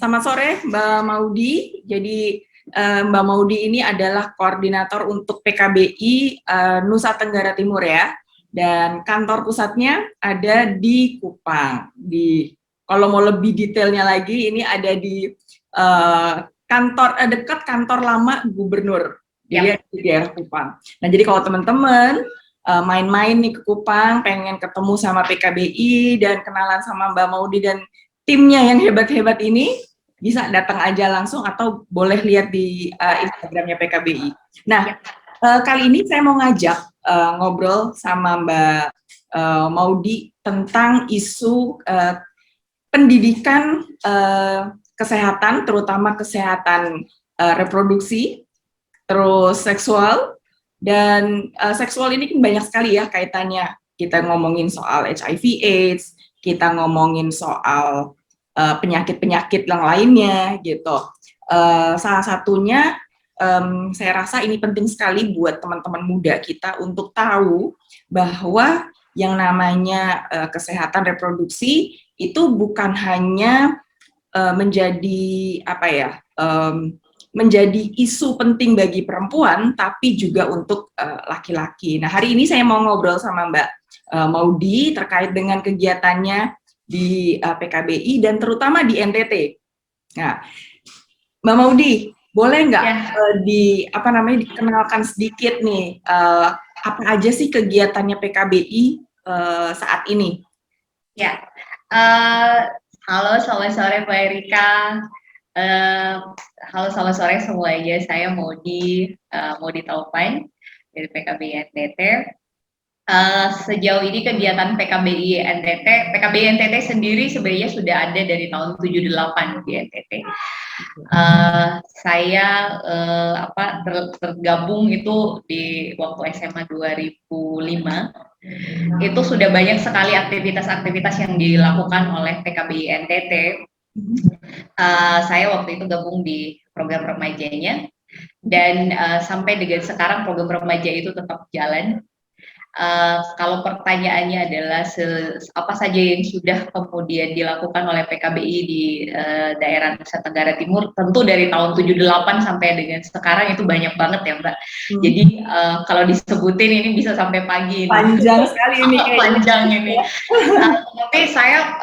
Selamat sore Mbak Maudi. Jadi Mbak Maudi ini adalah koordinator untuk PKBI Nusa Tenggara Timur ya. Dan kantor pusatnya ada di Kupang. Kalau mau lebih detailnya lagi, ini ada di dekat kantor lama Gubernur. Jadi di daerah Kupang. Nah, jadi kalau teman-teman main-main nih ke Kupang, pengen ketemu sama PKBI dan kenalan sama Mbak Maudi dan timnya yang hebat-hebat ini, bisa datang aja langsung atau boleh lihat di Instagramnya PKBI. Nah, kali ini saya mau ngajak ngobrol sama Mbak Maudi tentang isu pendidikan kesehatan, terutama kesehatan reproduksi, terus seksual, dan seksual ini kan banyak sekali ya kaitannya. Kita ngomongin soal HIV/AIDS, kita ngomongin soal penyakit-penyakit yang lainnya gitu. Salah satunya saya rasa ini penting sekali buat teman-teman muda kita untuk tahu bahwa yang namanya kesehatan reproduksi itu bukan hanya menjadi apa ya, menjadi isu penting bagi perempuan, tapi juga untuk laki-laki. Nah, hari ini saya mau ngobrol sama Mbak Maudi terkait dengan kegiatannya di PKBI dan terutama di NTT. Nah, Mbak Maudi, boleh nggak dikenalkan sedikit nih apa aja sih kegiatannya PKBI saat ini? Ya, halo selamat sore Mbak Erika. Halo selamat sore semuanya. Saya Maudi Taufan dari PKBI NTT. Sejauh ini kegiatan PKBI NTT sendiri sebenarnya sudah ada dari tahun 78 di NTT. Saya tergabung itu di waktu SMA 2005. Itu sudah banyak sekali aktivitas-aktivitas yang dilakukan oleh PKBI NTT. Saya waktu itu gabung di program remajanya dan sampai dengan sekarang program remaja itu tetap jalan. Kalau pertanyaannya adalah apa saja yang sudah kemudian dilakukan oleh PKBI di daerah Nusa Tenggara Timur, tentu dari tahun 78 sampai dengan sekarang itu banyak banget ya Mbak. Jadi kalau disebutin ini bisa sampai pagi. Panjang sekali ini. Panjang ini. Tapi saya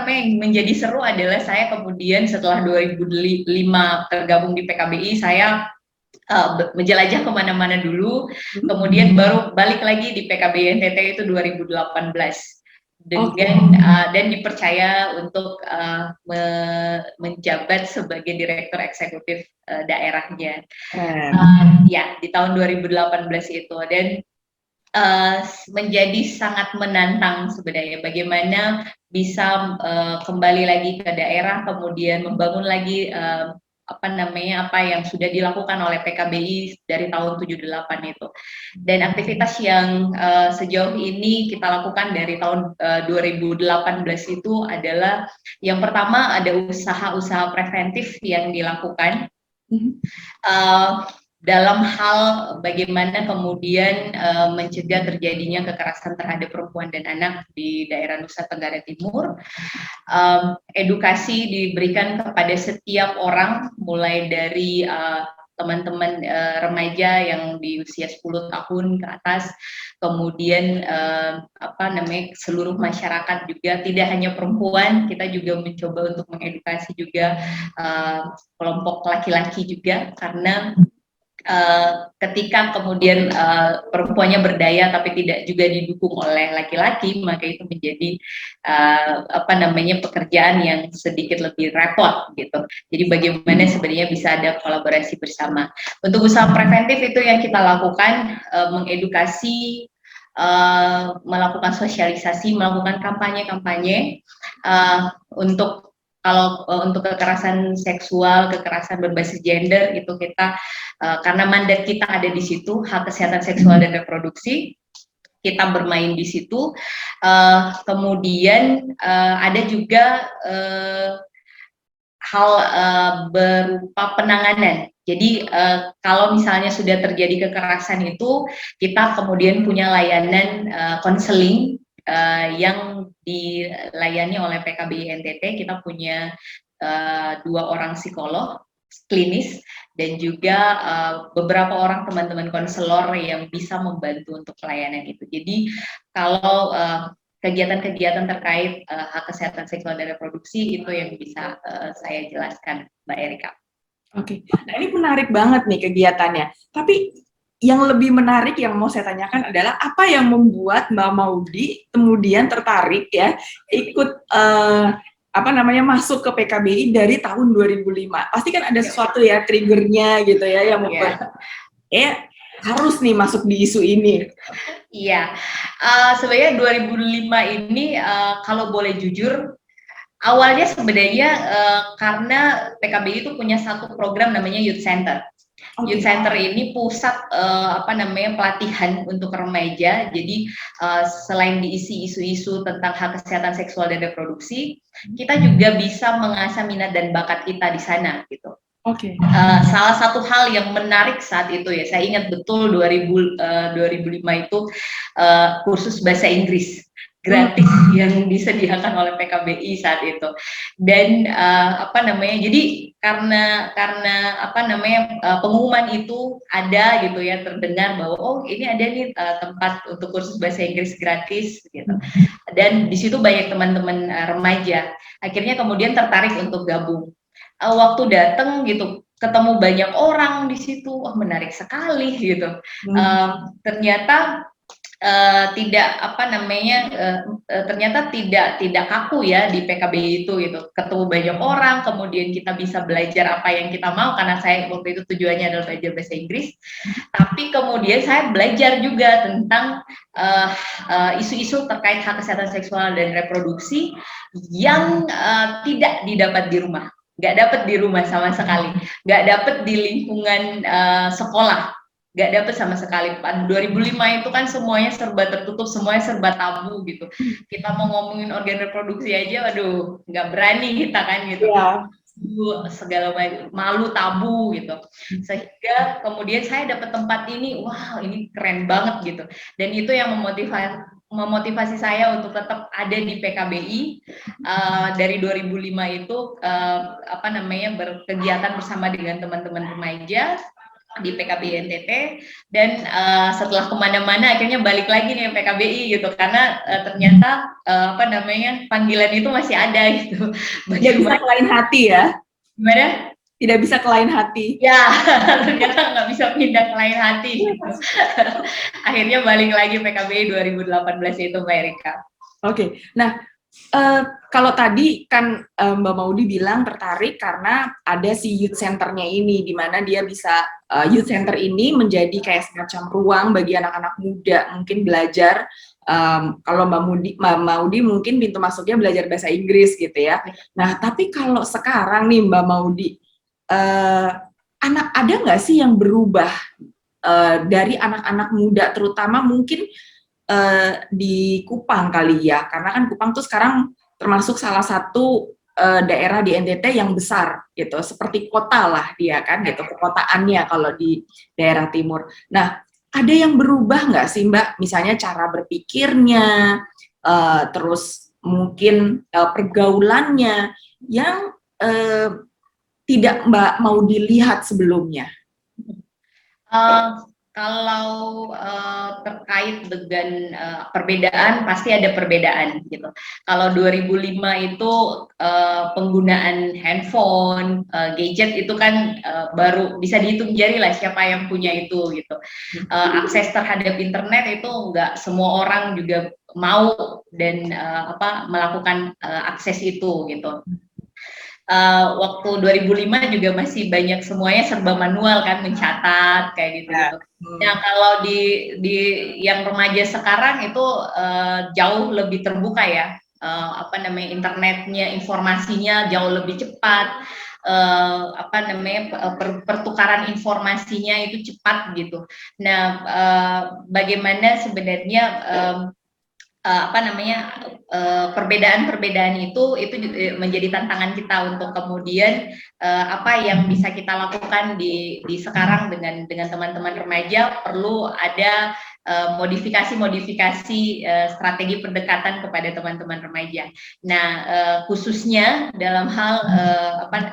yang menjadi seru adalah saya kemudian setelah 2005 tergabung di PKBI, saya menjelajah kemana-mana dulu, kemudian baru balik lagi di PKBI NTT itu 2018 dan dipercaya untuk menjabat sebagai direktur eksekutif daerahnya. Ya, di tahun 2018 itu, dan menjadi sangat menantang sebenarnya bagaimana bisa kembali lagi ke daerah, kemudian membangun lagi apa yang sudah dilakukan oleh PKBI dari tahun 78 itu. Dan aktivitas yang sejauh ini kita lakukan dari tahun 2018 itu adalah yang pertama ada usaha-usaha preventif yang dilakukan dalam hal bagaimana kemudian mencegah terjadinya kekerasan terhadap perempuan dan anak di daerah Nusa Tenggara Timur. Edukasi diberikan kepada setiap orang, mulai dari teman-teman remaja yang di usia 10 tahun ke atas, kemudian seluruh masyarakat juga, tidak hanya perempuan, kita juga mencoba untuk mengedukasi juga kelompok laki-laki juga, karena ketika kemudian perempuannya berdaya tapi tidak juga didukung oleh laki-laki, maka itu menjadi pekerjaan yang sedikit lebih repot gitu. Jadi bagaimana sebenarnya bisa ada kolaborasi bersama. Untuk usaha preventif itu yang kita lakukan, mengedukasi, melakukan sosialisasi, melakukan kampanye-kampanye untuk kekerasan seksual, kekerasan berbasis gender, itu kita karena mandat kita ada di situ, hak kesehatan seksual dan reproduksi, kita bermain di situ. Kemudian ada juga hal berupa penanganan. Jadi kalau misalnya sudah terjadi kekerasan itu, kita kemudian punya layanan konseling yang dilayani oleh PKBI NTT. Kita punya 2 orang psikolog klinis dan juga beberapa orang teman-teman konselor yang bisa membantu untuk pelayanan itu. Jadi kalau kegiatan-kegiatan terkait hak kesehatan seksual dan reproduksi itu yang bisa saya jelaskan, Mbak Erika. Oke, nah ini menarik banget nih kegiatannya. Tapi yang lebih menarik yang mau saya tanyakan adalah apa yang membuat Mbak Maudy kemudian tertarik ya ikut masuk ke PKBI dari tahun 2005. Pasti kan ada sesuatu ya triggernya gitu ya yang membuat harus nih masuk di isu ini. Iya, sebenarnya 2005 ini kalau boleh jujur, awalnya sebenarnya karena PKBI itu punya satu program namanya Youth Center. Youth Center ini pusat pelatihan untuk remaja. Jadi selain diisi isu-isu tentang hak kesehatan seksual dan reproduksi, kita juga bisa mengasah minat dan bakat kita di sana gitu. Salah satu hal yang menarik saat itu ya, saya ingat betul 2005 itu kursus bahasa Inggris gratis yang disediakan oleh PKBI saat itu. Dan jadi karena pengumuman itu ada gitu ya, terdengar bahwa oh ini ada nih tempat untuk kursus bahasa Inggris gratis gitu. Dan di situ banyak teman-teman remaja. Akhirnya kemudian tertarik untuk gabung. Waktu datang gitu ketemu banyak orang di situ, wah menarik sekali gitu. Ternyata ternyata tidak kaku ya di PKBI itu gitu. Ketemu banyak orang, kemudian kita bisa belajar apa yang kita mau karena saya waktu itu tujuannya adalah belajar bahasa Inggris. Tapi kemudian saya belajar juga tentang isu-isu terkait hak kesehatan seksual dan reproduksi yang tidak didapat di rumah. Nggak dapat di rumah sama sekali, nggak dapat di lingkungan sekolah, nggak dapat sama sekali. 2005 itu kan semuanya serba tertutup, semuanya serba tabu gitu. Kita mau ngomongin organ reproduksi aja, waduh, nggak berani kita kan gitu. Segala malu, tabu gitu. Sehingga kemudian saya dapat tempat ini, wah ini keren banget gitu. Dan itu yang memotivasi saya untuk tetap ada di PKBI. Dari 2005 itu berkegiatan bersama dengan teman-teman remaja di PKBI NTT, dan setelah kemana-mana akhirnya balik lagi nih PKBI gitu, karena ternyata panggilan itu masih ada gitu. Tidak bisa ke lain hati ya? Gimana? Tidak bisa ke lain hati. Ya, ternyata nggak bisa pindah ke lain hati. Gitu. Akhirnya balik lagi PKBI 2018 itu, Mbak Erika. Oke, nah kalau tadi kan Mbak Maudy bilang tertarik karena ada si youth centernya ini, di mana dia bisa youth center ini menjadi kayak semacam ruang bagi anak-anak muda mungkin belajar. Kalau Mbak Maudy mungkin pintu masuknya belajar bahasa Inggris gitu ya. Nah, tapi kalau sekarang nih Mbak Maudy, ada nggak sih yang berubah dari anak-anak muda, terutama mungkin di Kupang kali ya, karena kan Kupang tuh sekarang termasuk salah satu daerah di NTT yang besar gitu, seperti kota lah dia kan gitu, kekotaannya kalau di daerah timur. Nah, ada yang berubah nggak sih Mbak, misalnya cara berpikirnya, terus mungkin pergaulannya yang tidak Mbak mau dilihat sebelumnya? Kalau terkait dengan perbedaan, pasti ada perbedaan gitu. Kalau 2005 itu penggunaan handphone, gadget itu kan baru bisa dihitung jari lah siapa yang punya itu gitu. Akses terhadap internet itu nggak semua orang juga mau dan melakukan akses itu gitu. Waktu 2005 juga masih banyak semuanya serba manual kan, mencatat kayak gitu. Nah, kalau di yang remaja sekarang itu jauh lebih terbuka ya. Internetnya, informasinya jauh lebih cepat. Pertukaran informasinya itu cepat gitu. Nah, bagaimana sebenarnya perbedaan-perbedaan itu menjadi tantangan kita untuk kemudian apa yang bisa kita lakukan di sekarang dengan teman-teman remaja. Perlu ada modifikasi-modifikasi strategi pendekatan kepada teman-teman remaja. Nah, khususnya dalam hal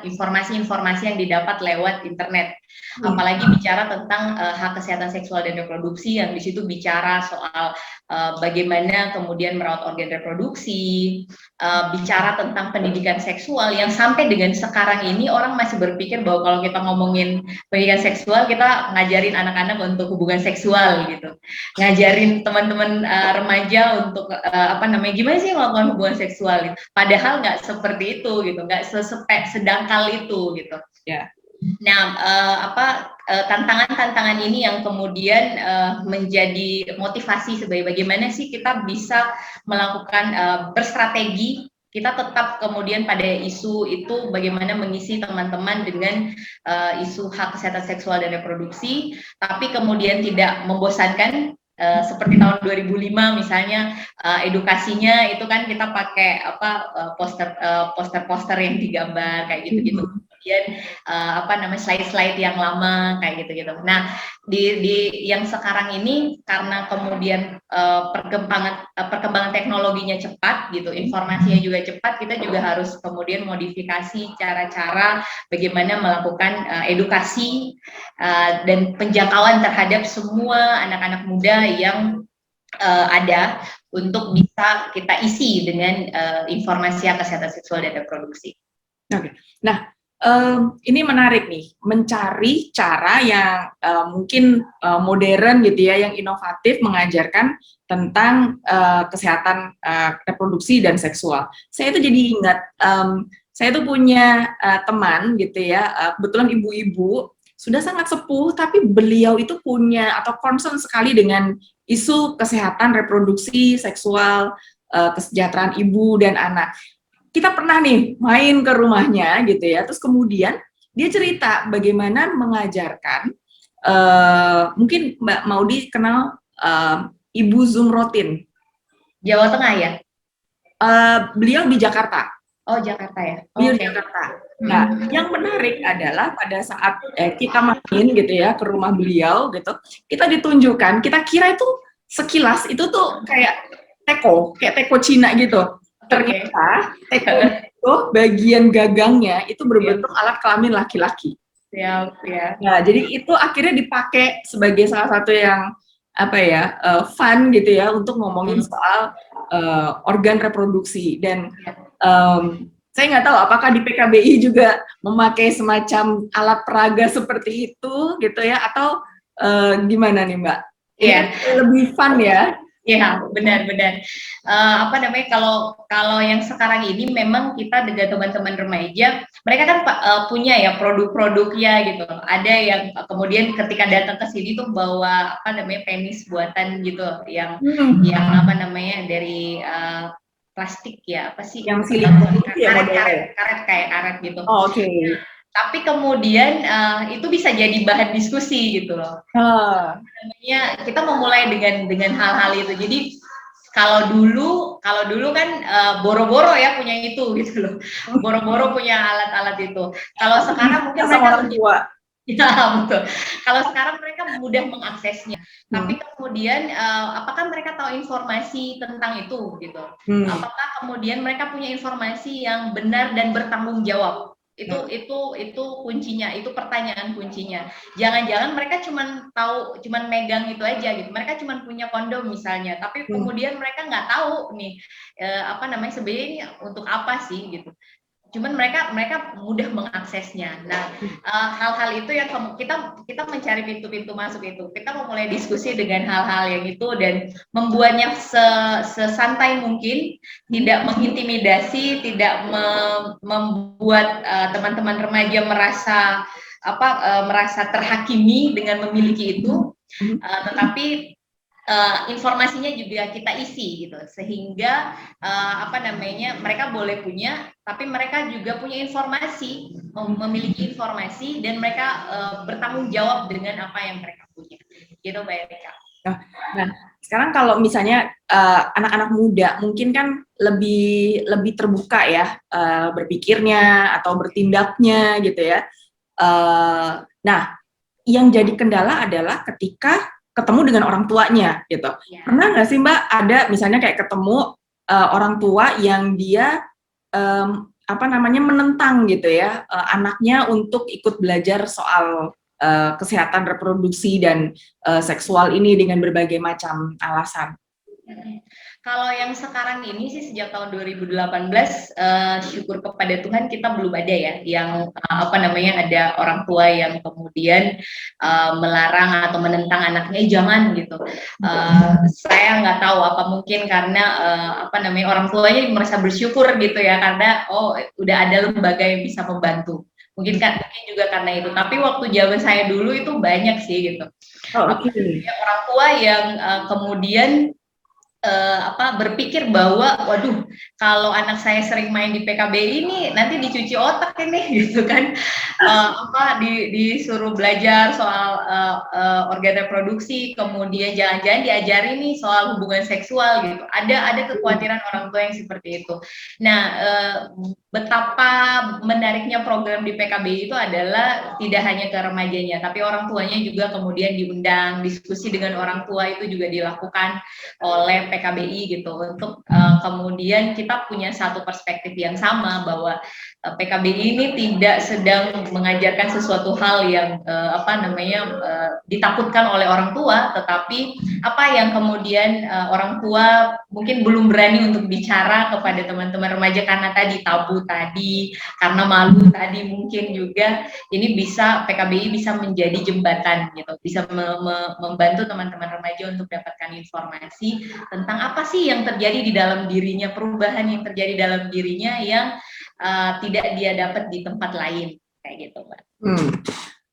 informasi-informasi yang didapat lewat internet. Apalagi bicara tentang hak kesehatan seksual dan reproduksi, yang di situ bicara soal bagaimana kemudian merawat organ reproduksi, bicara tentang pendidikan seksual, yang sampai dengan sekarang ini orang masih berpikir bahwa kalau kita ngomongin pendidikan seksual, kita ngajarin anak-anak untuk hubungan seksual gitu, ngajarin teman-teman remaja untuk gimana sih melakukan hubungan seksual gitu. Padahal nggak seperti itu gitu, nggak sedangkal itu gitu. Ya. Nah, tantangan-tantangan ini yang kemudian menjadi motivasi sebagai bagaimana sih kita bisa melakukan berstrategi, kita tetap kemudian pada isu itu bagaimana mengisi teman-teman dengan isu hak kesehatan seksual dan reproduksi, tapi kemudian tidak membosankan. Seperti tahun 2005 misalnya, edukasinya itu kan kita pakai poster-poster yang digambar kayak gitu-gitu. Kemudian slide-slide yang lama kayak gitu-gitu. Nah, di yang sekarang ini karena kemudian perkembangan teknologinya cepat gitu, informasinya juga cepat, kita juga harus kemudian modifikasi cara-cara bagaimana melakukan edukasi dan penjangkauan terhadap semua anak-anak muda yang ada untuk bisa kita isi dengan informasi kesehatan seksual dan reproduksi. Oke. Nah, ini menarik nih, mencari cara yang mungkin modern gitu ya, yang inovatif mengajarkan tentang kesehatan reproduksi dan seksual. Saya itu jadi ingat, saya tuh punya teman gitu ya, kebetulan ibu-ibu sudah sangat sepuh, tapi beliau itu punya atau concern sekali dengan isu kesehatan reproduksi, seksual, kesejahteraan ibu dan anak. Kita pernah nih main ke rumahnya gitu ya, terus kemudian dia cerita bagaimana mengajarkan, mungkin Mbak Maudi kenal Ibu Zumrotin. Jawa Tengah ya? Beliau di Jakarta. Oh, Jakarta ya? Beliau di Jakarta. Nah, yang menarik adalah pada saat kita main gitu ya ke rumah beliau gitu, kita ditunjukkan, kita kira itu sekilas itu tuh kayak teko Cina gitu. Ternyata teko itu bagian gagangnya itu berbentuk alat kelamin laki-laki. Siap, ya. Nah, jadi itu akhirnya dipakai sebagai salah satu yang fun gitu ya untuk ngomongin soal organ reproduksi. Dan saya nggak tahu apakah di PKBI juga memakai semacam alat peraga seperti itu gitu ya, atau gimana nih Mbak? Ini lebih fun ya? Ya, benar-benar. Kalau yang sekarang ini memang kita dengan teman-teman remaja, mereka kan punya ya produk-produknya gitu. Ada yang kemudian ketika datang ke sini tuh bawa penis buatan gitu, yang dari plastik ya, apa sih? Yang silikon karet gitu. Oh, oke. Tapi kemudian itu bisa jadi bahan diskusi gitu loh. Kita memulai dengan hal-hal itu. Jadi kalau dulu kan boro-boro ya punya itu gitu loh. Boro-boro punya alat-alat itu. Kalau sekarang mungkin mereka orang tua. Ya, betul. Kalau sekarang mereka mudah mengaksesnya. Tapi kemudian apakah mereka tahu informasi tentang itu gitu? Apakah kemudian mereka punya informasi yang benar dan bertanggung jawab? Itu kuncinya, itu pertanyaan kuncinya. Jangan-jangan mereka cuman megang itu aja gitu. Mereka cuman punya kondom misalnya, tapi kemudian mereka nggak tahu nih sebenarnya untuk apa sih gitu. Cuman mereka mudah mengaksesnya. Nah, hal-hal itu yang kita mencari pintu-pintu masuk itu. Kita memulai diskusi dengan hal-hal yang itu dan membuatnya sesantai mungkin, tidak mengintimidasi, tidak membuat teman-teman remaja merasa terhakimi dengan memiliki itu, tetapi informasinya juga kita isi gitu, sehingga mereka boleh punya, tapi mereka juga punya informasi, memiliki informasi, dan mereka bertanggung jawab dengan apa yang mereka punya gitu Mbak Erika. Nah, sekarang kalau misalnya anak-anak muda mungkin kan lebih terbuka ya berpikirnya atau bertindaknya gitu ya. Nah, yang jadi kendala adalah ketika ketemu dengan orang tuanya gitu. Ya. Pernah nggak sih Mbak ada misalnya kayak ketemu orang tua yang dia menentang gitu ya anaknya untuk ikut belajar soal kesehatan reproduksi dan seksual ini dengan berbagai macam alasan? Kalau yang sekarang ini sih sejak tahun 2018 syukur kepada Tuhan kita belum ada ya yang ada orang tua yang kemudian melarang atau menentang anaknya jangan gitu. Saya nggak tahu apa mungkin karena orang tuanya merasa bersyukur gitu ya karena udah ada lembaga yang bisa membantu. Mungkin juga karena itu. Tapi waktu zaman saya dulu itu banyak sih gitu. Orang tua yang kemudian berpikir bahwa waduh kalau anak saya sering main di PKBI ini nanti dicuci otak ini gitu kan disuruh belajar soal organ reproduksi kemudian jangan-jangan diajari nih soal hubungan seksual gitu ada kekhawatiran orang tua yang seperti itu. Nah betapa menariknya program di PKBI itu adalah tidak hanya ke remajanya tapi orang tuanya juga kemudian diundang diskusi dengan orang tua itu juga dilakukan oleh PKBI gitu untuk kemudian kita punya satu perspektif yang sama bahwa PKBI ini tidak sedang mengajarkan sesuatu hal yang ditakutkan oleh orang tua tetapi apa yang kemudian orang tua mungkin belum berani untuk bicara kepada teman-teman remaja karena tadi tabu tadi karena malu tadi mungkin juga ini PKBI bisa menjadi jembatan gitu bisa membantu teman-teman remaja untuk dapatkan informasi tentang apa sih yang terjadi di dalam dirinya, perubahan yang terjadi dalam dirinya yang tidak dia dapat di tempat lain, kayak gitu, Mbak.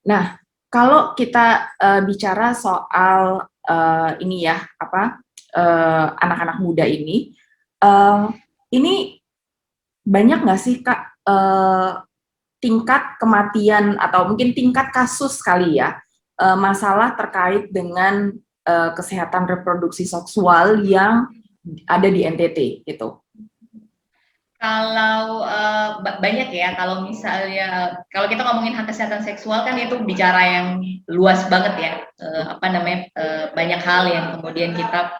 Nah, kalau kita bicara soal anak-anak muda ini banyak nggak sih Kak tingkat kematian atau mungkin tingkat kasus kali ya masalah terkait dengan kesehatan reproduksi seksual yang ada di NTT gitu? Kalau banyak ya, kalau misalnya kalau kita ngomongin hak kesehatan seksual kan itu bicara yang luas banget ya, banyak hal yang kemudian kita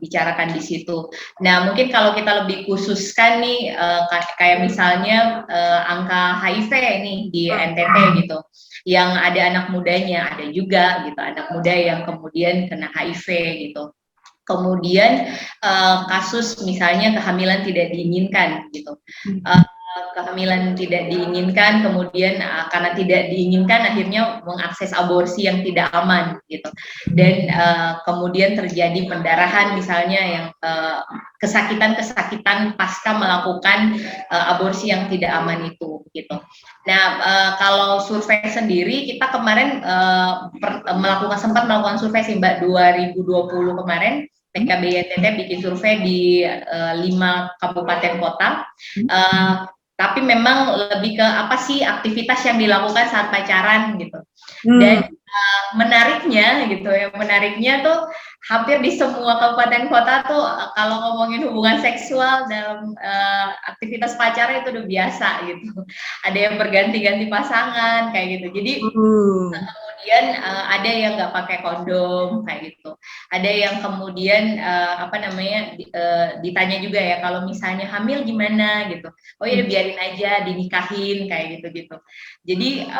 bicarakan di situ. Nah mungkin kalau kita lebih khususkan nih kayak misalnya angka HIV nih di NTT gitu, yang ada anak mudanya ada juga gitu, anak muda yang kemudian kena HIV gitu. Kemudian kasus misalnya kehamilan tidak diinginkan gitu. Kehamilan tidak diinginkan kemudian karena tidak diinginkan akhirnya mengakses aborsi yang tidak aman gitu. Dan kemudian terjadi pendarahan misalnya yang kesakitan pasca melakukan aborsi yang tidak aman itu gitu. Nah, kalau survei sendiri kita kemarin sempat melakukan survei sih Mbak 2020 kemarin. PKBI NTT bikin survei di 5 kabupaten kota, tapi memang lebih ke apa sih aktivitas yang dilakukan saat pacaran gitu. Dan menariknya tuh hampir di semua kabupaten kota tuh kalau ngomongin hubungan seksual dalam aktivitas pacaran itu udah biasa gitu. Ada yang berganti-ganti pasangan kayak gitu. Jadi kemudian ada yang nggak pakai kondom kayak gitu. Ada yang kemudian ditanya juga ya kalau misalnya hamil gimana gitu. Oh ya biarin aja dinikahin kayak gitu. Jadi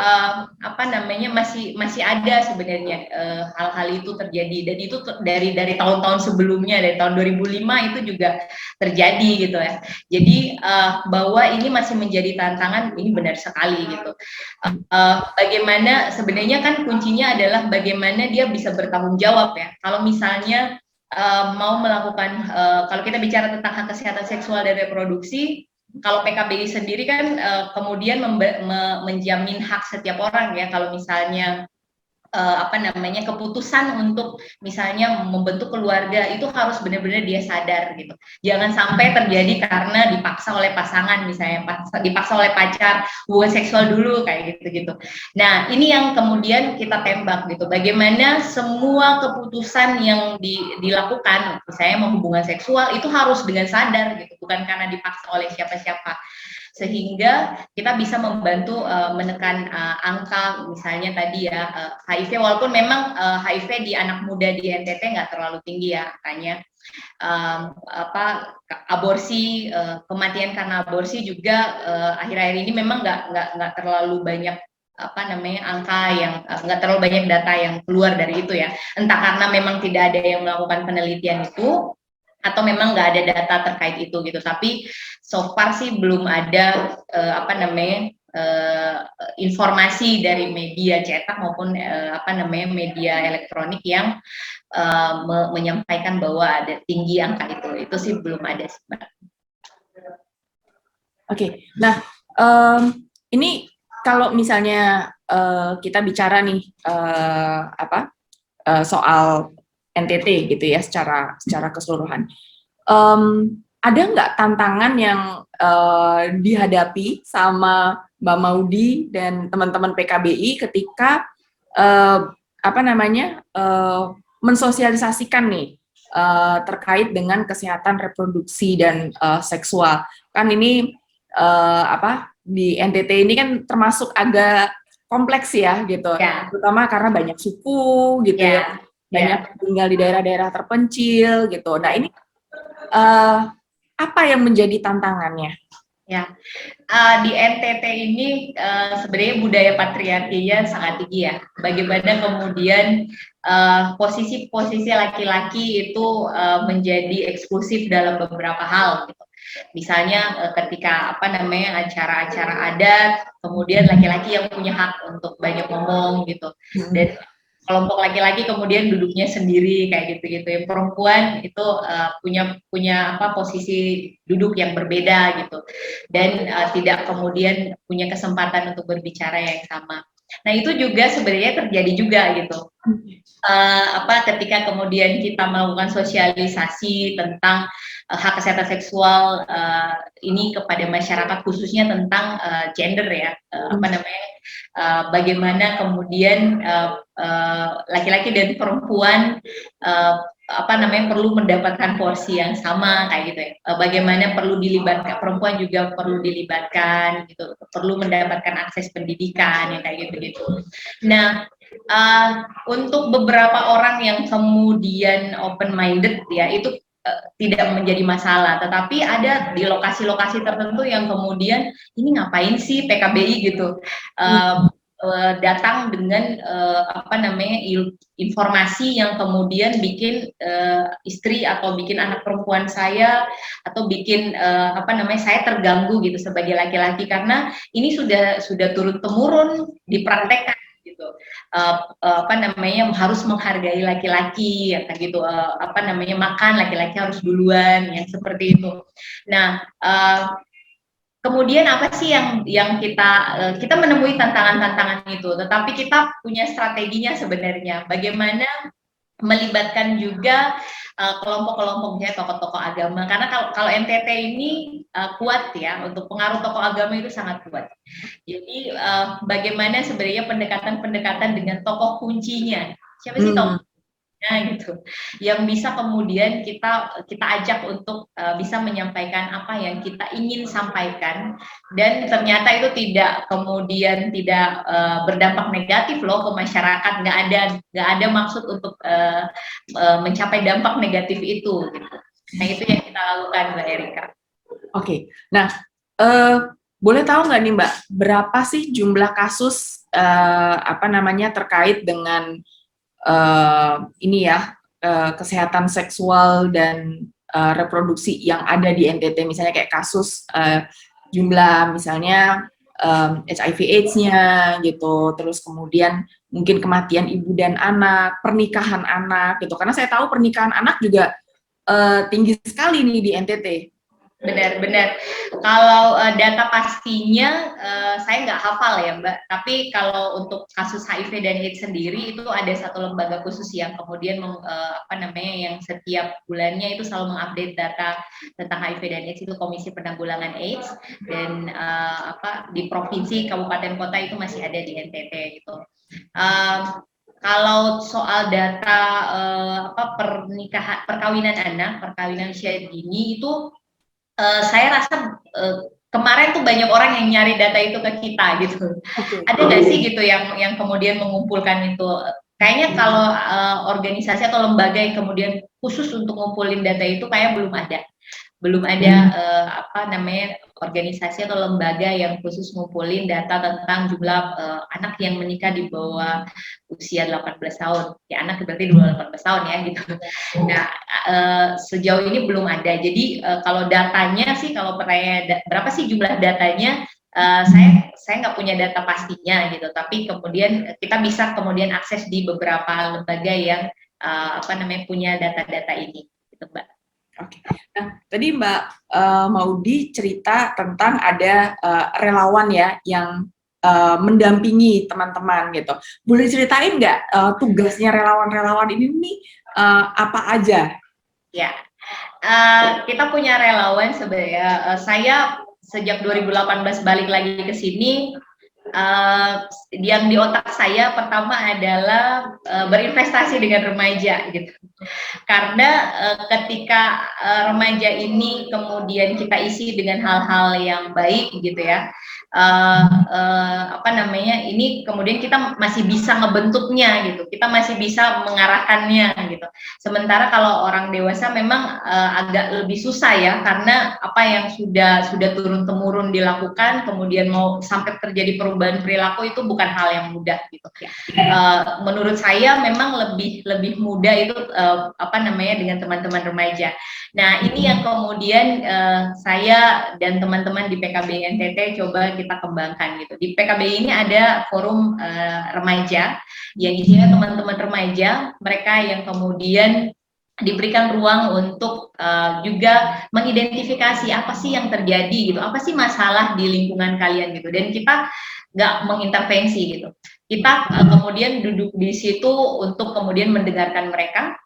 masih ada sebenarnya hal-hal itu terjadi dan itu dari tahun-tahun sebelumnya dari tahun 2005 itu juga terjadi gitu ya. Jadi bahwa ini masih menjadi tantangan ini benar sekali gitu. Bagaimana sebenarnya kan kuncinya adalah bagaimana dia bisa bertanggung jawab ya. Kalau misalnya mau melakukan kalau kita bicara tentang hak kesehatan seksual dan reproduksi, kalau PKBI sendiri kan kemudian menjamin hak setiap orang ya. Kalau misalnya keputusan untuk misalnya membentuk keluarga itu harus benar-benar dia sadar gitu. Jangan sampai terjadi karena dipaksa oleh pasangan misalnya, dipaksa oleh pacar, hubungan seksual dulu kayak gitu. Nah, ini yang kemudian kita tembak gitu. Bagaimana semua keputusan yang dilakukan misalnya mau hubungan seksual itu harus dengan sadar gitu, bukan karena dipaksa oleh siapa-siapa. sehingga kita bisa membantu menekan angka misalnya tadi ya HIV, walaupun memang HIV di anak muda di NTT nggak terlalu tinggi ya angkanya. Aborsi, kematian karena aborsi juga akhir-akhir ini memang nggak terlalu banyak angka yang nggak terlalu banyak data yang keluar dari itu ya, entah karena memang tidak ada yang melakukan penelitian itu atau memang nggak ada data terkait itu gitu. Tapi so far sih belum ada informasi dari media cetak maupun media elektronik yang menyampaikan bahwa ada tinggi angka itu sih belum ada sih, Mbak. Oke, nah ini kalau misalnya kita bicara nih soal NTT gitu ya secara keseluruhan, ada nggak tantangan yang dihadapi sama Mbak Maudy dan teman-teman PKBI ketika mensosialisasikan nih terkait dengan kesehatan reproduksi dan seksual? Kan ini di NTT ini kan termasuk agak kompleks ya gitu, terutama karena banyak suku gitu ya, banyak tinggal di daerah-daerah terpencil gitu. Nah ini apa yang menjadi tantangannya? Ya, di NTT ini sebenarnya budaya patriarkinya sangat tinggi ya. Bagaimana kemudian posisi-posisi laki-laki itu menjadi eksklusif dalam beberapa hal gitu. Misalnya ketika acara-acara adat, kemudian laki-laki yang punya hak untuk banyak ngomong gitu. Dan kelompok laki-laki kemudian duduknya sendiri kayak gitu-gitu. Yang perempuan itu punya posisi duduk yang berbeda gitu, dan tidak kemudian punya kesempatan untuk berbicara yang sama. Nah itu juga sebenarnya terjadi juga gitu. Ketika kemudian kita melakukan sosialisasi tentang hak kesehatan seksual ini kepada masyarakat, khususnya tentang gender ya, bagaimana kemudian laki-laki dan perempuan perlu mendapatkan porsi yang sama kayak gitu ya. Bagaimana perlu dilibatkan, perempuan juga perlu dilibatkan gitu, perlu mendapatkan akses pendidikan yang kayak gitu-gitu. Nah, untuk beberapa orang yang kemudian open minded ya itu tidak menjadi masalah, tetapi ada di lokasi-lokasi tertentu yang kemudian ini ngapain sih PKBI gitu datang dengan informasi yang kemudian bikin istri atau bikin anak perempuan saya atau bikin saya terganggu gitu sebagai laki-laki, karena ini sudah turun temurun dipraktekkan gitu, harus menghargai laki-laki ya gitu, makan laki-laki harus duluan yang seperti itu. Nah kemudian apa sih yang kita menemui tantangan-tantangan itu, tetapi kita punya strateginya sebenarnya, bagaimana melibatkan juga kelompok-kelompok misalnya tokoh-tokoh agama, karena kalau NTT ini kuat ya, untuk pengaruh tokoh agama itu sangat kuat. Jadi bagaimana sebenarnya pendekatan-pendekatan dengan tokoh kuncinya, siapa sih tokoh gitu, yang bisa kemudian kita ajak untuk bisa menyampaikan apa yang kita ingin sampaikan, dan ternyata itu tidak kemudian tidak berdampak negatif loh ke masyarakat, nggak ada maksud untuk mencapai dampak negatif itu gitu. Nah itu yang kita lakukan, Mbak Erika. Oke. Nah boleh tahu nggak nih Mbak, berapa sih jumlah kasus terkait dengan ini ya, kesehatan seksual dan reproduksi yang ada di NTT, misalnya kayak kasus jumlah misalnya HIV/AIDS-nya gitu, terus kemudian mungkin kematian ibu dan anak, pernikahan anak gitu, karena saya tahu pernikahan anak juga tinggi sekali nih di NTT. Benar-benar. Kalau data pastinya saya nggak hafal ya Mbak, tapi kalau untuk kasus HIV dan AIDS sendiri itu ada satu lembaga khusus yang kemudian yang setiap bulannya itu selalu mengupdate data tentang HIV dan AIDS, itu Komisi Penanggulangan AIDS, dan di provinsi, kabupaten, kota itu masih ada di NTT gitu. Kalau soal data perkawinan anak, perkawinan usia dini itu saya rasa kemarin tuh banyak orang yang nyari data itu ke kita gitu. Oke. Ada nggak sih gitu yang kemudian mengumpulkan itu? Kayaknya kalau organisasi atau lembaga yang kemudian khusus untuk ngumpulin data itu kayak belum ada apa namanya organisasi atau lembaga yang khusus ngumpulin data tentang jumlah anak yang menikah di bawah usia 18 tahun. Ya anak berarti di bawah 18 tahun ya gitu. Nah, sejauh ini belum ada. Jadi kalau datanya sih kalau pertanyaan berapa sih jumlah datanya, saya nggak punya data pastinya gitu. Tapi kemudian kita bisa kemudian akses di beberapa lembaga yang apa namanya punya data-data ini gitu, Mbak. Oke. Nah, tadi Mbak Maudy cerita tentang ada relawan ya yang mendampingi teman-teman gitu. Boleh ceritain nggak tugasnya relawan-relawan ini nih apa aja? Ya, kita punya relawan sebenarnya. Saya sejak 2018 balik lagi ke sini. Yang di otak saya pertama adalah berinvestasi dengan remaja gitu. Karena ketika remaja ini kemudian kita isi dengan hal-hal yang baik gitu ya, apa namanya, ini kemudian kita masih bisa ngebentuknya gitu, kita masih bisa mengarahkannya gitu. Sementara kalau orang dewasa memang agak lebih susah ya, karena apa yang sudah turun temurun dilakukan, kemudian mau sampai terjadi perubahan perilaku itu bukan hal yang mudah gitu. Menurut saya memang lebih mudah itu apa namanya dengan teman-teman remaja. Nah ini yang kemudian saya dan teman-teman di PKBI NTT coba kita kembangkan gitu. Di PKBI ini ada forum remaja yang isinya teman-teman remaja, mereka yang kemudian diberikan ruang untuk juga mengidentifikasi apa sih yang terjadi gitu, apa sih masalah di lingkungan kalian gitu, dan kita nggak mengintervensi gitu. Kita kemudian duduk di situ untuk kemudian mendengarkan mereka.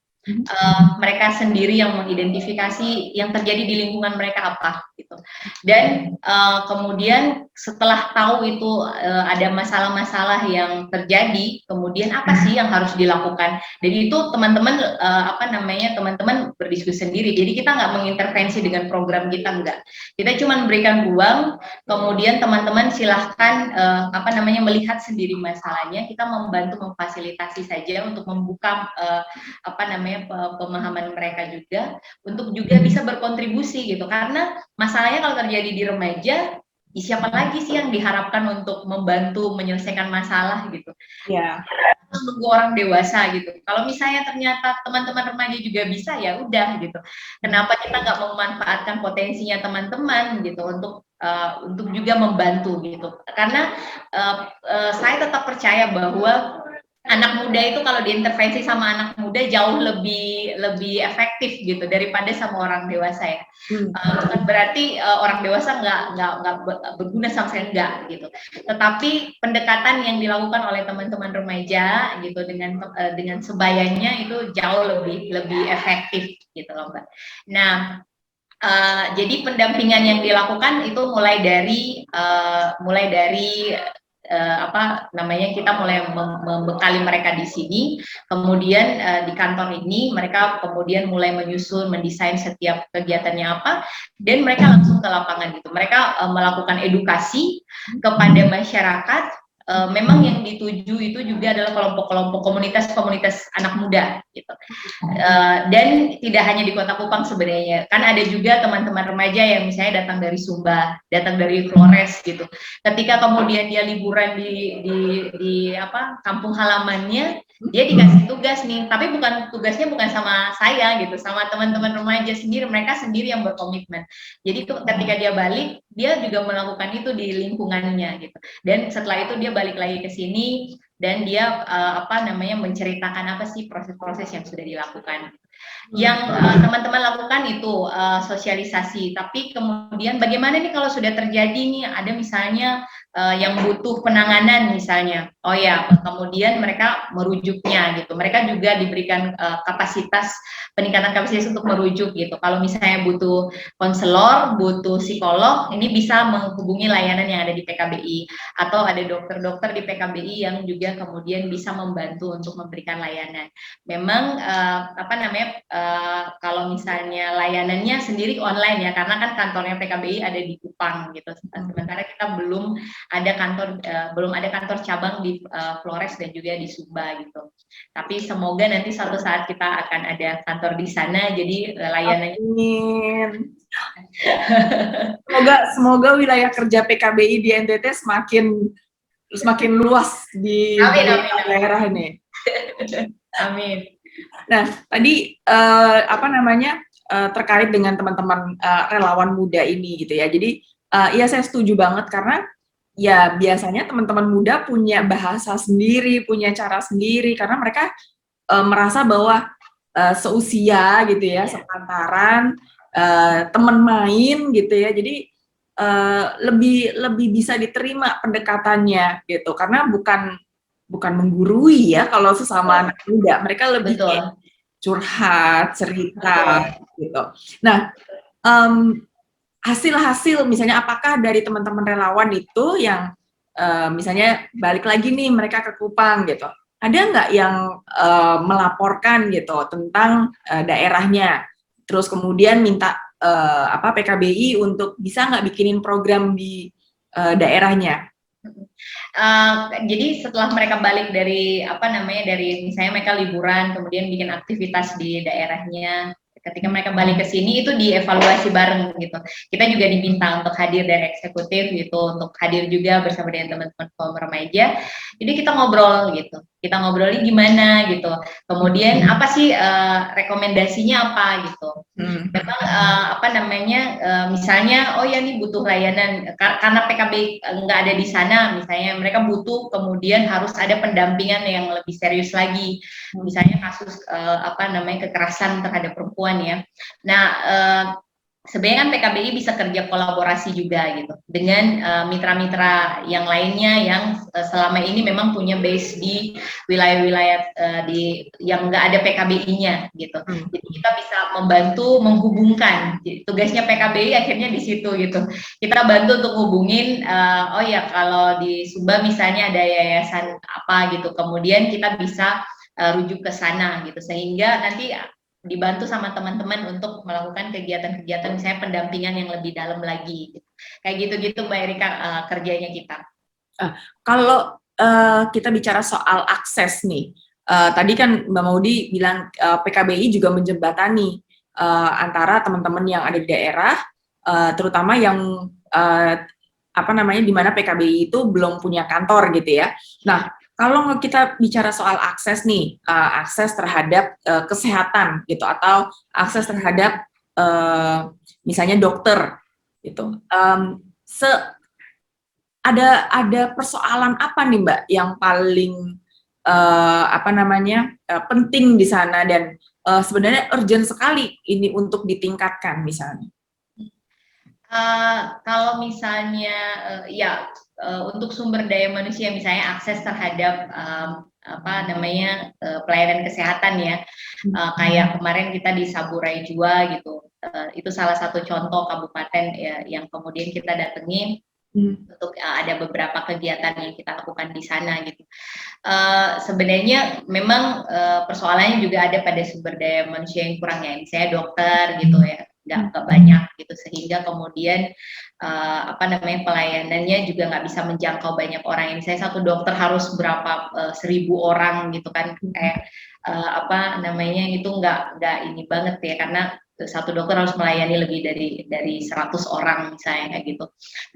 Mereka sendiri yang mengidentifikasi yang terjadi di lingkungan mereka apa gitu, dan kemudian setelah tahu itu ada masalah-masalah yang terjadi, kemudian apa sih yang harus dilakukan, dan itu teman-teman apa namanya teman-teman berdiskusi sendiri. Jadi kita nggak mengintervensi dengan program kita, enggak, kita cuma memberikan ruang, kemudian teman-teman silahkan apa namanya melihat sendiri masalahnya, kita membantu memfasilitasi saja untuk membuka apa namanya pemahaman mereka juga untuk juga bisa berkontribusi gitu, karena masalahnya kalau terjadi di remaja, siapa lagi sih yang diharapkan untuk membantu menyelesaikan masalah gitu? Ya, menunggu orang dewasa gitu. Kalau misalnya ternyata teman-teman remaja juga bisa, ya udah gitu. Kenapa kita nggak memanfaatkan potensinya teman-teman gitu untuk juga membantu gitu? Karena saya tetap percaya bahwa anak muda itu kalau diintervensi sama anak muda jauh lebih efektif gitu daripada sama orang dewasa ya. Bukan berarti orang dewasa nggak berguna sama sekali, enggak gitu. Tetapi pendekatan yang dilakukan oleh teman-teman remaja gitu dengan sebayanya itu jauh lebih efektif gitu loh, Mbak. Nah, jadi pendampingan yang dilakukan itu mulai dari apa namanya, kita mulai membekali mereka di sini, kemudian di kantor ini mereka kemudian mulai menyusun, mendesain setiap kegiatannya apa, dan mereka langsung ke lapangan gitu. Mereka melakukan edukasi kepada masyarakat. Memang yang dituju itu juga adalah kelompok-kelompok komunitas anak muda gitu. Dan tidak hanya di Kota Kupang sebenarnya, kan ada juga teman-teman remaja yang misalnya datang dari Sumba, datang dari Flores gitu. Ketika kemudian dia liburan di apa kampung halamannya, dia dikasih tugas nih, tapi tugasnya bukan sama saya gitu, sama teman-teman remaja sendiri, mereka sendiri yang berkomitmen. Jadi ketika dia balik, dia juga melakukan itu di lingkungannya gitu. Dan setelah itu dia balik lagi ke sini dan dia apa namanya menceritakan apa sih proses-proses yang sudah dilakukan. Yang teman-teman lakukan itu sosialisasi, tapi kemudian bagaimana nih kalau sudah terjadi nih ada misalnya yang butuh penanganan misalnya, oh ya, kemudian mereka merujuknya gitu, mereka juga diberikan peningkatan kapasitas untuk merujuk gitu. Kalau misalnya butuh konselor, butuh psikolog, ini bisa menghubungi layanan yang ada di PKBI, atau ada dokter-dokter di PKBI yang juga kemudian bisa membantu untuk memberikan layanan. Memang apa namanya kalau misalnya layanannya sendiri online ya, karena kan kantornya PKBI ada di Kupang gitu. Sementara kita belum ada kantor cabang di Flores dan juga di Sumba gitu. Tapi semoga nanti suatu saat kita akan ada kantor di sana, jadi layanannya. Amin. Semoga wilayah kerja PKBI di NTT semakin luas di daerah ini. Amin. Nah, tadi terkait dengan teman-teman relawan muda ini gitu ya. Jadi ya saya setuju banget karena ya biasanya teman-teman muda punya bahasa sendiri, punya cara sendiri karena mereka merasa bahwa seusia gitu ya, sepantaran, teman main gitu ya. Jadi lebih bisa diterima pendekatannya gitu karena bukan menggurui ya kalau sesama anak muda, mereka lebih curhat, cerita gitu. Nah, hasil-hasil misalnya apakah dari teman-teman relawan itu yang misalnya balik lagi nih mereka ke Kupang gitu, ada nggak yang melaporkan gitu tentang daerahnya, terus kemudian minta PKBI untuk bisa nggak bikinin program di daerahnya? Jadi setelah mereka balik dari dari misalnya mereka liburan kemudian bikin aktivitas di daerahnya, ketika mereka balik ke sini itu dievaluasi bareng gitu. Kita juga diminta untuk hadir dari eksekutif gitu, untuk hadir juga bersama dengan teman-teman kaum remaja. Jadi kita ngobrol gitu. Kita ngobrolin gimana gitu. Kemudian apa sih rekomendasinya apa gitu. Memang misalnya oh ya nih butuh layanan karena PKB nggak ada di sana, misalnya mereka butuh kemudian harus ada pendampingan yang lebih serius lagi. Misalnya kasus kekerasan terhadap perempuan ya. Nah, sebenarnya kan PKBI bisa kerja kolaborasi juga gitu dengan mitra-mitra yang lainnya yang selama ini memang punya base di wilayah-wilayah yang nggak ada PKBI-nya gitu. Jadi kita bisa membantu menghubungkan. Jadi, tugasnya PKBI akhirnya di situ gitu. Kita bantu untuk hubungin oh ya kalau di Sumba misalnya ada yayasan apa gitu. Kemudian kita bisa rujuk ke sana gitu sehingga nanti dibantu sama teman-teman untuk melakukan kegiatan-kegiatan misalnya pendampingan yang lebih dalam lagi gitu. Kayak gitu-gitu Mbak Erika kerjanya kita. Kalau kita bicara soal akses nih, tadi kan Mbak Maudi bilang PKBI juga menjembatani antara teman-teman yang ada di daerah, terutama yang di mana PKBI itu belum punya kantor gitu ya. Nah, kalau kita bicara soal akses nih, akses terhadap kesehatan gitu atau akses terhadap misalnya dokter gitu, ada persoalan apa nih Mbak yang paling penting di sana dan sebenarnya urgent sekali ini untuk ditingkatkan misalnya? Kalau misalnya untuk sumber daya manusia misalnya akses terhadap pelayanan kesehatan ya, kayak kemarin kita di Saburai Jua gitu, itu salah satu contoh kabupaten ya, yang kemudian kita datengin untuk ada beberapa kegiatan yang kita lakukan di sana gitu. Sebenarnya memang persoalannya juga ada pada sumber daya manusia yang kurang ya, misalnya dokter gitu ya, nggak banyak gitu sehingga kemudian pelayanannya juga nggak bisa menjangkau banyak orang. Misalnya satu dokter harus berapa 1.000 orang gitu kan, kayak itu nggak ini banget ya, karena satu dokter harus melayani lebih dari 100 orang misalnya kayak gitu,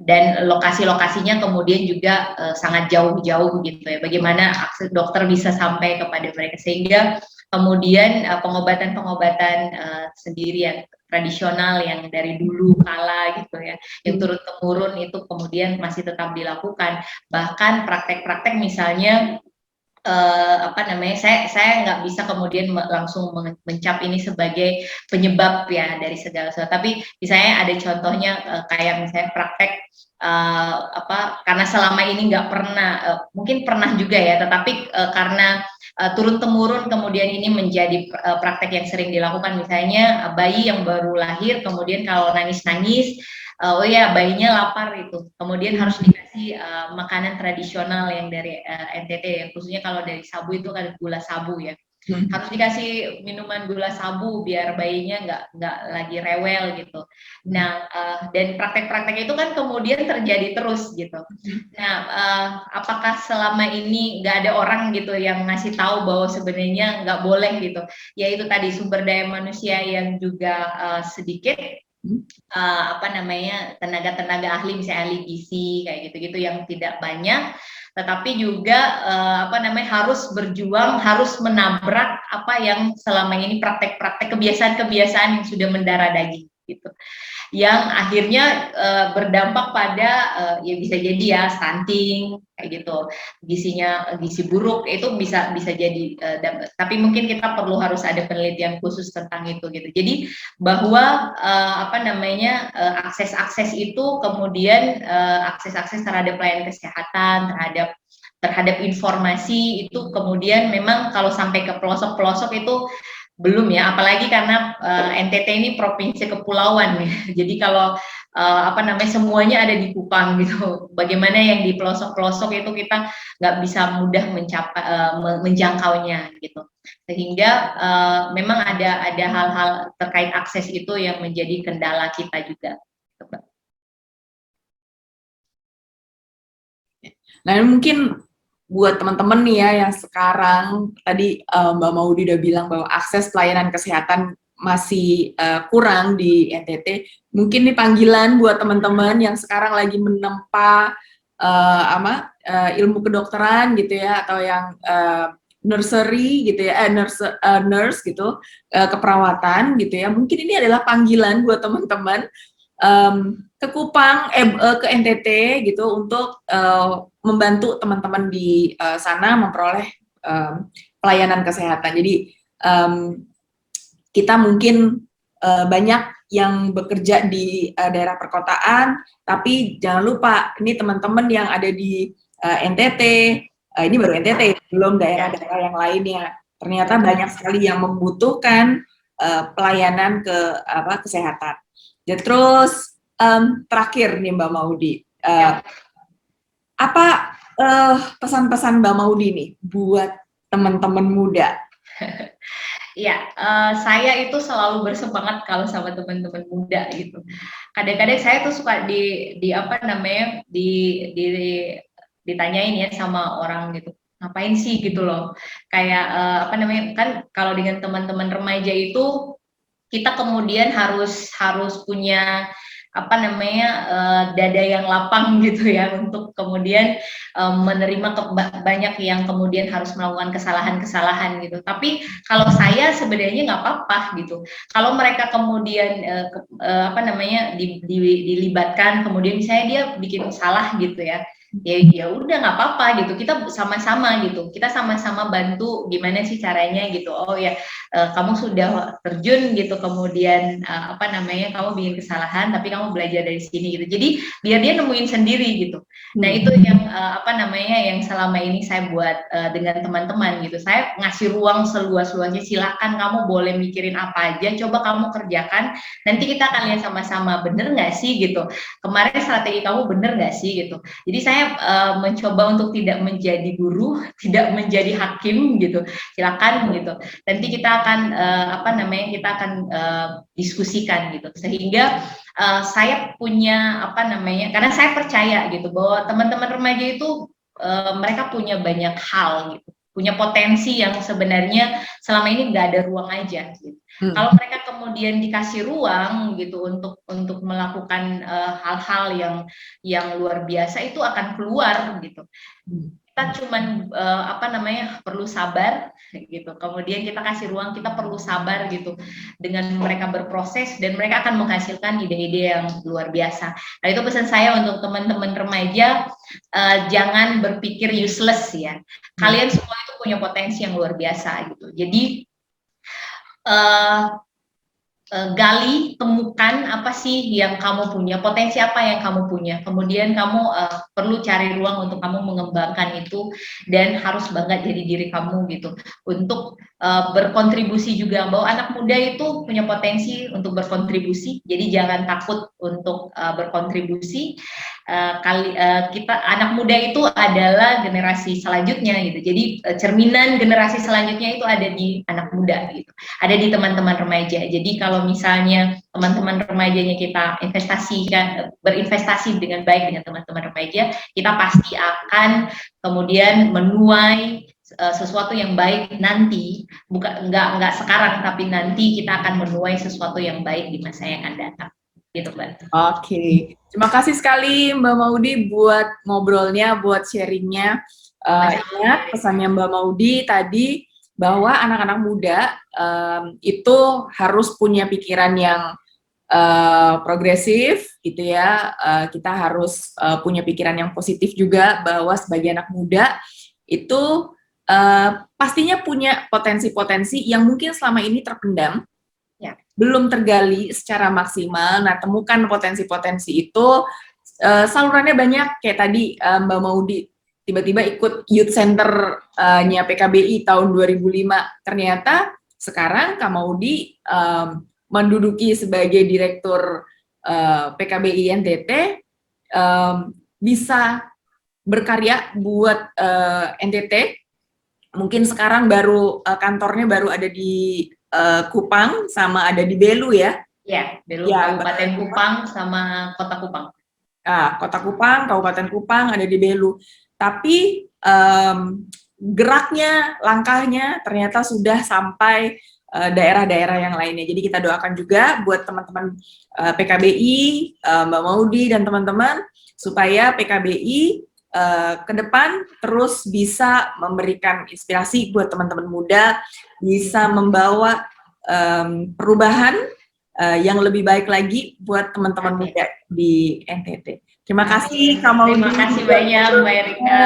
dan lokasi-lokasinya kemudian juga sangat jauh-jauh gitu ya, bagaimana akses dokter bisa sampai kepada mereka sehingga kemudian pengobatan-pengobatan sendirian tradisional yang dari dulu kala gitu ya, yang turun-temurun itu kemudian masih tetap dilakukan. Bahkan praktek-praktek misalnya saya nggak bisa kemudian langsung mencap ini sebagai penyebab ya dari segala sesuatu, tapi misalnya ada contohnya kayak misalnya praktek karena selama ini nggak pernah, mungkin pernah juga ya, tetapi karena turun-temurun kemudian ini menjadi praktek yang sering dilakukan, misalnya bayi yang baru lahir kemudian kalau nangis-nangis, oh ya bayinya lapar itu, kemudian harus dikasih makanan tradisional yang dari NTT, khususnya kalau dari Sabu itu kan gula sabu ya. Harus dikasih minuman gula sabu biar bayinya nggak lagi rewel gitu. Nah, dan praktek-praktek itu kan kemudian terjadi terus gitu. Nah, apakah selama ini nggak ada orang gitu yang ngasih tahu bahwa sebenarnya nggak boleh gitu? Yaitu tadi sumber daya manusia yang juga sedikit, apa namanya, tenaga-tenaga ahli misalnya ahli gizi kayak gitu-gitu yang tidak banyak, tetapi juga apa namanya, harus berjuang, harus menabrak apa yang selama ini praktek-praktek kebiasaan-kebiasaan yang sudah mendarah daging gitu, yang akhirnya berdampak pada ya bisa jadi ya stunting kayak gitu, gizi buruk itu bisa jadi, tapi mungkin kita perlu harus ada penelitian khusus tentang itu gitu. Jadi bahwa apa namanya, akses itu kemudian akses terhadap pelayanan kesehatan, terhadap informasi itu kemudian memang kalau sampai ke pelosok-pelosok itu belum ya, apalagi karena NTT ini provinsi kepulauan ya. Jadi kalau apa namanya, semuanya ada di Kupang gitu. Bagaimana yang di pelosok-pelosok itu kita nggak bisa mudah menjangkaunya gitu. Sehingga memang ada hal-hal terkait akses itu yang menjadi kendala kita juga. Nah, mungkin buat teman-teman nih ya yang sekarang tadi Mbak Maudy udah bilang bahwa akses pelayanan kesehatan masih kurang di NTT. Mungkin nih panggilan buat teman-teman yang sekarang lagi menempa ilmu kedokteran gitu ya, atau yang nursery gitu ya, nurse gitu, keperawatan gitu ya. Mungkin ini adalah panggilan buat teman-teman ke Kupang, ke NTT gitu untuk membantu teman-teman di sana memperoleh pelayanan kesehatan. Jadi kita mungkin banyak yang bekerja di daerah perkotaan, tapi jangan lupa ini teman-teman yang ada di NTT, ini baru NTT, belum daerah-daerah yang lainnya. Ternyata banyak sekali yang membutuhkan pelayanan kesehatan. Dan terus terakhir nih Mbak Maudy, apa pesan-pesan Mbak Maudy nih buat teman-teman muda? Ya, saya itu selalu bersemangat kalau sama teman-teman muda gitu. Kadang-kadang saya tuh suka di apa namanya, ditanyain ya sama orang gitu, ngapain sih gitu loh. Kayak apa namanya, kan kalau dengan teman-teman remaja itu kita kemudian harus punya apa namanya, dada yang lapang gitu ya, untuk kemudian menerima banyak yang kemudian harus melakukan kesalahan-kesalahan gitu. Tapi kalau saya sebenarnya nggak apa-apa gitu. Kalau mereka kemudian apa namanya, dilibatkan, kemudian misalnya dia bikin salah gitu ya, ya udah nggak apa-apa gitu, kita sama-sama gitu, kita sama-sama bantu gimana sih caranya gitu. Oh ya, kamu sudah terjun gitu, kemudian apa namanya, kamu bikin kesalahan tapi kamu belajar dari sini gitu, jadi biar dia nemuin sendiri gitu. Nah itu yang apa namanya, yang selama ini saya buat dengan teman-teman gitu. Saya ngasih ruang seluas-luasnya, silakan kamu boleh mikirin apa aja, coba kamu kerjakan, nanti kita akan lihat sama-sama bener nggak sih gitu, kemarin strategi kamu bener nggak sih gitu. Jadi saya mencoba untuk tidak menjadi guru, tidak menjadi hakim gitu, silakan gitu, nanti kita akan apa namanya, kita akan diskusikan gitu, sehingga saya punya apa namanya, karena saya percaya gitu bahwa teman-teman remaja itu mereka punya banyak hal gitu, punya potensi yang sebenarnya selama ini nggak ada ruang aja gitu. Kalau mereka kemudian dikasih ruang gitu untuk melakukan hal-hal yang luar biasa, itu akan keluar gitu. Kita cuman apa namanya, perlu sabar gitu. Kemudian kita kasih ruang, kita perlu sabar gitu dengan mereka berproses, dan mereka akan menghasilkan ide-ide yang luar biasa. Nah itu pesan saya untuk teman-teman remaja, jangan berpikir useless ya. Kalian semua itu punya potensi yang luar biasa gitu. Jadi gali, temukan apa sih yang kamu punya, potensi apa yang kamu punya, kemudian kamu perlu cari ruang untuk kamu mengembangkan itu, dan harus bangga jadi diri kamu gitu, untuk berkontribusi juga, bahwa anak muda itu punya potensi untuk berkontribusi, jadi jangan takut untuk berkontribusi. Kita anak muda itu adalah generasi selanjutnya gitu, jadi cerminan generasi selanjutnya itu ada di anak muda gitu, ada di teman-teman remaja. Jadi kalau misalnya teman-teman remajanya kita berinvestasi dengan baik dengan teman-teman remaja, kita pasti akan kemudian menuai sesuatu yang baik nanti, bukan nggak sekarang, tapi nanti kita akan menuai sesuatu yang baik di masa yang akan datang, gitu Mbak. Oke, terima kasih sekali Mbak Maudi buat ngobrolnya, buat sharingnya. Ingat pesannya Mbak Maudi tadi bahwa anak-anak muda itu harus punya pikiran yang progresif, gitu ya. Kita harus punya pikiran yang positif juga, bahwa sebagai anak muda itu pastinya punya potensi-potensi yang mungkin selama ini terpendam, ya, belum tergali secara maksimal. Nah, temukan potensi-potensi itu. Salurannya banyak, kayak tadi Mbak Maudi tiba-tiba ikut youth center-nya PKBI tahun 2005. Ternyata sekarang Kak Maudi menduduki sebagai direktur PKBI NTT, bisa berkarya buat NTT. Mungkin sekarang baru kantornya baru ada di Kupang sama ada di Belu ya? Ya, Belu ya, Kabupaten Kupang sama Kota Kupang. Kota Kupang, Kabupaten Kupang ada di Belu. Tapi geraknya, langkahnya ternyata sudah sampai daerah-daerah yang lainnya. Jadi kita doakan juga buat teman-teman PKBI, Mbak Maudi dan teman-teman, supaya PKBI ke depan terus bisa memberikan inspirasi buat teman-teman muda, bisa membawa perubahan yang lebih baik lagi buat teman-teman muda di NTT. Terima kasih Kak Maudi. Terima kasih banyak Mbak Erika.